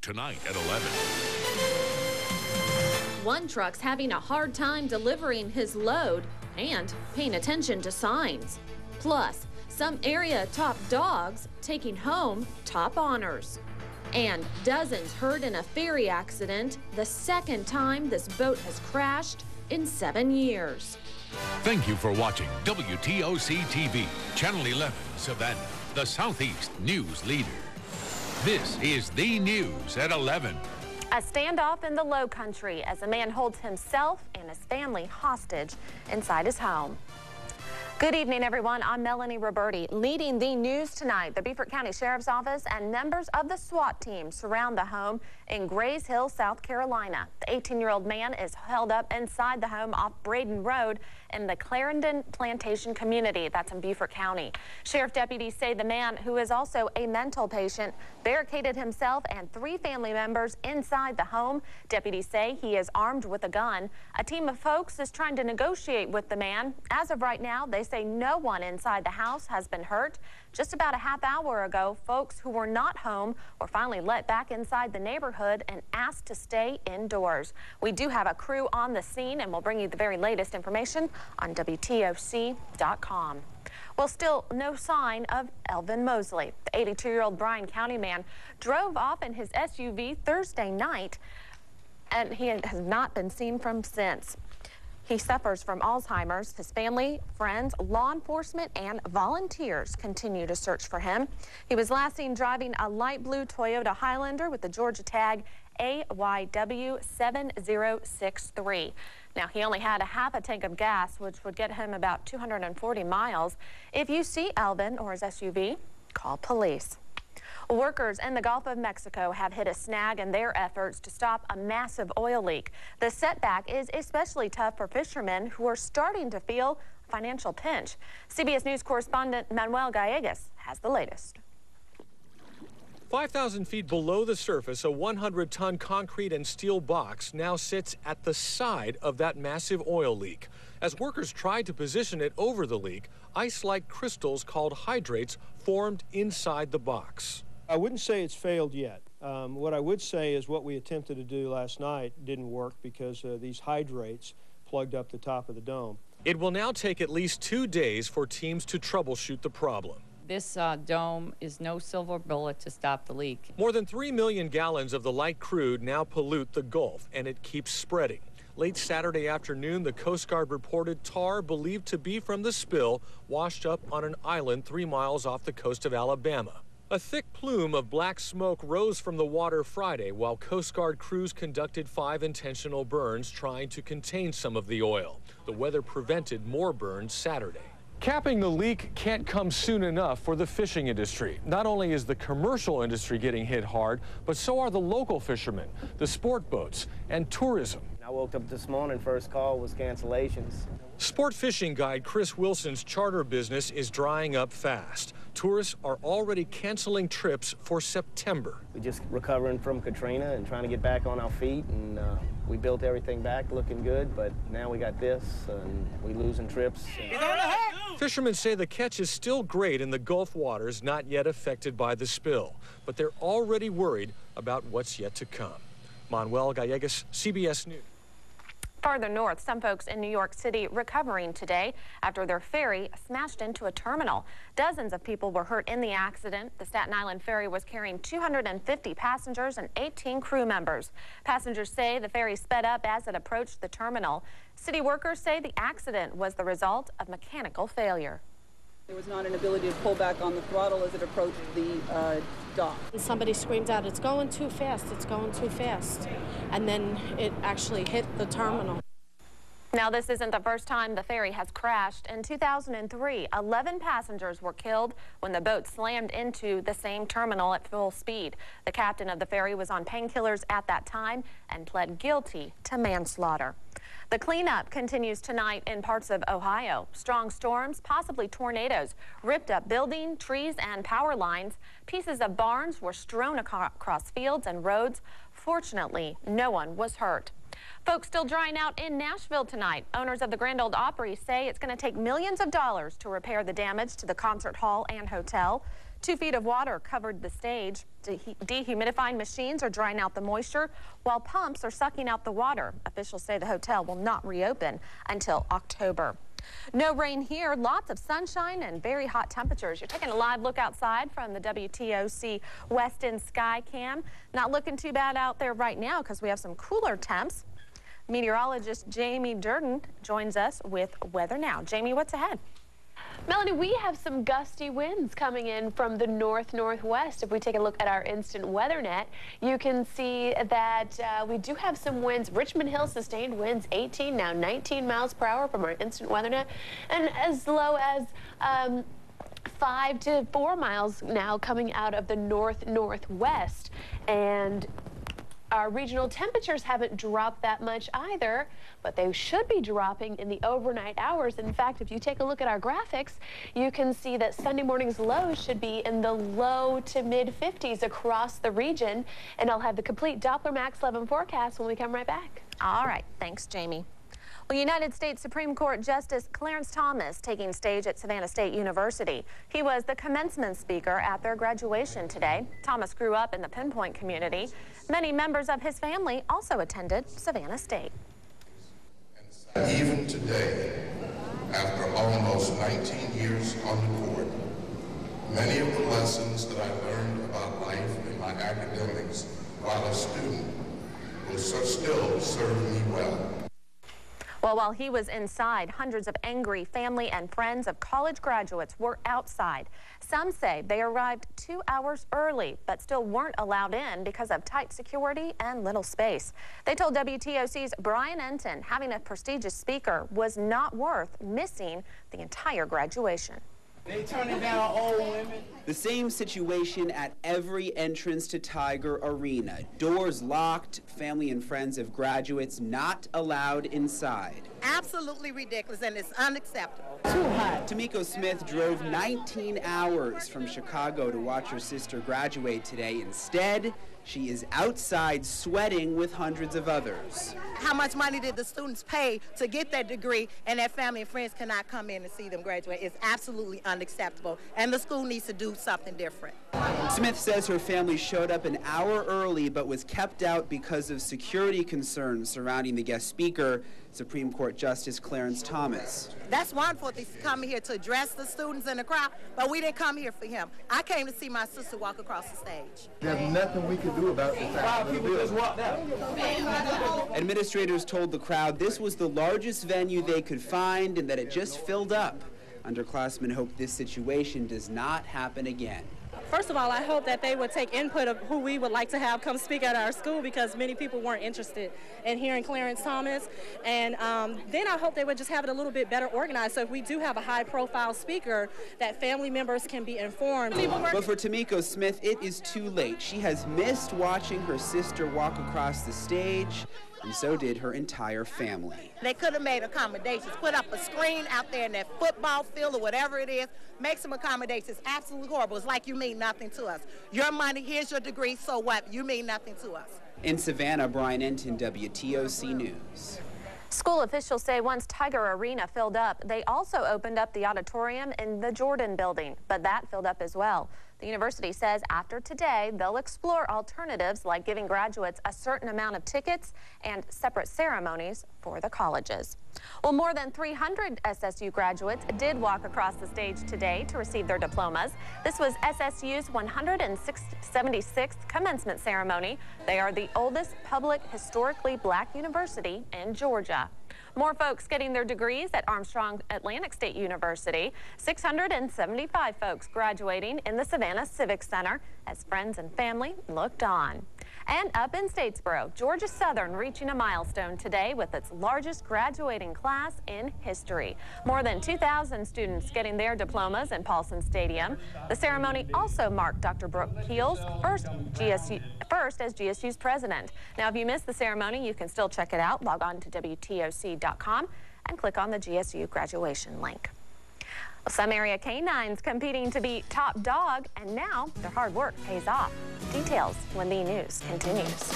tonight at 11. One truck's having a hard time delivering his load and paying attention to signs. Plus, some area top dogs taking home top honors. And dozens hurt in a ferry accident, the second time this boat has crashed in 7 years. Thank you for watching WTOC-TV, Channel 11, Savannah, the Southeast news leader. This is the news at 11. A standoff in the Low Country as a man holds himself and his family hostage inside his home. Good evening, everyone. I'm Melanie Roberti. Leading the news tonight, the Beaufort County Sheriff's Office and members of the SWAT team surround the home in Grays Hill, South Carolina. The 18-year-old man is held up inside the home off Braden Road in the Clarendon Plantation community. That's in Beaufort County. Sheriff deputies say the man, who is also a mental patient, barricaded himself and 3 family members inside the home. Deputies say he is armed with a gun. A team of folks is trying to negotiate with the man. As of right now, they say no one inside the house has been hurt. Just about a half hour ago, folks who were not home were finally let back inside the neighborhood and asked to stay indoors. We do have a crew on the scene, and we'll bring you the very latest information on WTOC.com. Well, still no sign of Elvin Mosley. The 82-year-old Bryan County man drove off in his SUV Thursday night, and he has not been seen from since. He suffers from Alzheimer's. His family, friends, law enforcement, and volunteers continue to search for him. He was last seen driving a light blue Toyota Highlander with the Georgia tag AYW7063. Now, he only had a half a tank of gas, which would get him about 240 miles. If you see Elvin or his SUV, call police. Workers in the Gulf of Mexico have hit a snag in their efforts to stop a massive oil leak. The setback is especially tough for fishermen who are starting to feel a financial pinch. CBS News correspondent Manuel Gallegos has the latest. 5,000 feet below the surface, a 100-ton concrete and steel box now sits at the side of that massive oil leak. As workers tried to position it over the leak, ice-like crystals called hydrates formed inside the box. I wouldn't say it's failed yet. What I would say is what we attempted to do last night didn't work because these hydrates plugged up the top of the dome. It will now take at least 2 days for teams to troubleshoot the problem. This dome is no silver bullet to stop the leak. More than 3 million gallons of the light crude now pollute the Gulf, and it keeps spreading. Late Saturday afternoon, the Coast Guard reported tar believed to be from the spill washed up on an island 3 miles off the coast of Alabama. A thick plume of black smoke rose from the water Friday while Coast Guard crews conducted 5 intentional burns trying to contain some of the oil. The weather prevented more burns Saturday. Capping the leak can't come soon enough for the fishing industry. Not only is the commercial industry getting hit hard, but so are the local fishermen, the sport boats, and tourism. I woke up this morning, first call was cancellations. Sport fishing guide Chris Wilson's charter business is drying up fast. Tourists are already canceling trips for September. We're just recovering from Katrina and trying to get back on our feet, and we built everything back looking good, but now we got this, and we losing trips. Fishermen say the catch is still great in the Gulf waters not yet affected by the spill, but they're already worried about what's yet to come. Manuel Gallegos, CBS News. Farther north, some folks in New York City recovering today after their ferry smashed into a terminal. Dozens of people were hurt in the accident. The Staten Island ferry was carrying 250 passengers and 18 crew members. Passengers say the ferry sped up as it approached the terminal. City workers say the accident was the result of mechanical failure. There was not an ability to pull back on the throttle as it approached the dock. Somebody screamed out, "It's going too fast, it's going too fast." And then it actually hit the terminal. Now, this isn't the first time the ferry has crashed. In 2003, 11 passengers were killed when the boat slammed into the same terminal at full speed. The captain of the ferry was on painkillers at that time and pled guilty to manslaughter. The cleanup continues tonight in parts of Ohio. Strong storms, possibly tornadoes, ripped up buildings, trees, and power lines. Pieces of barns were strewn across fields and roads. Fortunately, no one was hurt. Folks still drying out in Nashville tonight. Owners of the Grand Ole Opry say it's going to take millions of dollars to repair the damage to the concert hall and hotel. 2 feet of water covered the stage. Dehumidifying machines are drying out the moisture, while pumps are sucking out the water. Officials say the hotel will not reopen until October. No rain here, lots of sunshine and very hot temperatures. You're taking a live look outside from the WTOC West End Sky Cam. Not looking too bad out there right now because we have some cooler temps. Meteorologist Jamie Durden joins us with weather now. Jamie, what's ahead? Melanie, we have some gusty winds coming in from the north-northwest. If we take a look at our instant weather net, you can see that we do have some winds. Richmond Hill sustained winds 18, now 19 miles per hour from our instant weather net, and as low as 5 to 4 miles now coming out of the north-northwest. And our regional temperatures haven't dropped that much either, but they should be dropping in the overnight hours. In fact, if you take a look at our graphics, you can see that Sunday morning's lows should be in the low to mid-50s across the region. And I'll have the complete Doppler Max 11 forecast when we come right back. All right. Thanks, Jamie. Well, United States Supreme Court Justice Clarence Thomas taking stage at Savannah State University. He was the commencement speaker at their graduation today. Thomas grew up in the Pinpoint community. Many members of his family also attended Savannah State. Even today, after almost 19 years on the court, many of the lessons that I learned about life in my academics while a student will still serve me well. Well, while he was inside, hundreds of angry family and friends of college graduates were outside. Some say they arrived 2 hours early, but still weren't allowed in because of tight security and little space. They told WTOC's Brian Enton having a prestigious speaker was not worth missing the entire graduation. They turning down old women. The same situation at every entrance to Tiger Arena. Doors locked, family and friends of graduates not allowed inside. Absolutely ridiculous, and it's unacceptable. Too hot. Tamiko Smith drove 19 hours from Chicago to watch her sister graduate today. Instead, she is outside sweating with hundreds of others. How much money did the students pay to get that degree, and their family and friends cannot come in and see them graduate? It's absolutely unacceptable, and the school needs to do something different. Smith says her family showed up an hour early but was kept out because of security concerns surrounding the guest speaker, Supreme Court Justice Clarence Thomas. That's wonderful to come here to address the students in the crowd, but we didn't come here for him. I came to see my sister walk across the stage. There's nothing we can do about this. 5 people just walked out. Administrators told the crowd this was the largest venue they could find and that it just filled up. Underclassmen hope this situation does not happen again. First of all, I hope that they would take input of who we would like to have come speak at our school, because many people weren't interested in hearing Clarence Thomas. And then I hope they would just have it a little bit better organized, so if we do have a high-profile speaker, that family members can be informed. But for Tamiko Smith, it is too late. She has missed watching her sister walk across the stage, and so did her entire family. They could have made accommodations, put up a screen out there in that football field or whatever it is, make some accommodations. It's absolutely horrible. It's like you mean nothing to us. Your money, here's your degree, so what? You mean nothing to us. In Savannah, Brian Enton, WTOC News. School officials say once Tiger Arena filled up, they also opened up the auditorium in the Jordan building, but that filled up as well. The university says after today, they'll explore alternatives like giving graduates a certain amount of tickets and separate ceremonies for the colleges. Well, more than 300 SSU graduates did walk across the stage today to receive their diplomas. This was SSU's 176th commencement ceremony. They are the oldest public historically black university in Georgia. More folks getting their degrees at Armstrong Atlantic State University. 675 folks graduating in the Savannah Civic Center as friends and family looked on. And up in Statesboro, Georgia Southern reaching a milestone today with its largest graduating class in history. More than 2,000 students getting their diplomas in Paulson Stadium. The ceremony also marked Dr. Brooke Keel's first as GSU's president. Now, if you missed the ceremony, you can still check it out. Log on to WTOC.com and click on the GSU graduation link. Some area canines competing to be top dog, and now their hard work pays off. Details when the news continues.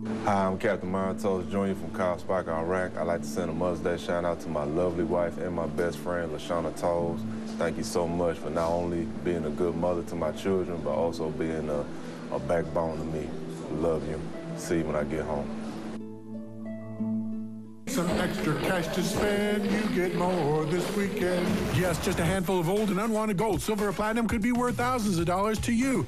Hi, I'm Captain Montos Jr. from Cobb Spike, Iraq. I'd like to send a Mother's Day shout out to my lovely wife and my best friend, LaShawna Tolles. Thank you so much for not only being a good mother to my children, but also being a backbone to me. Love you. See you when I get home. Some extra cash to spend, you get more this weekend. Yes, just a handful of old and unwanted gold, silver, or platinum could be worth thousands of dollars to you.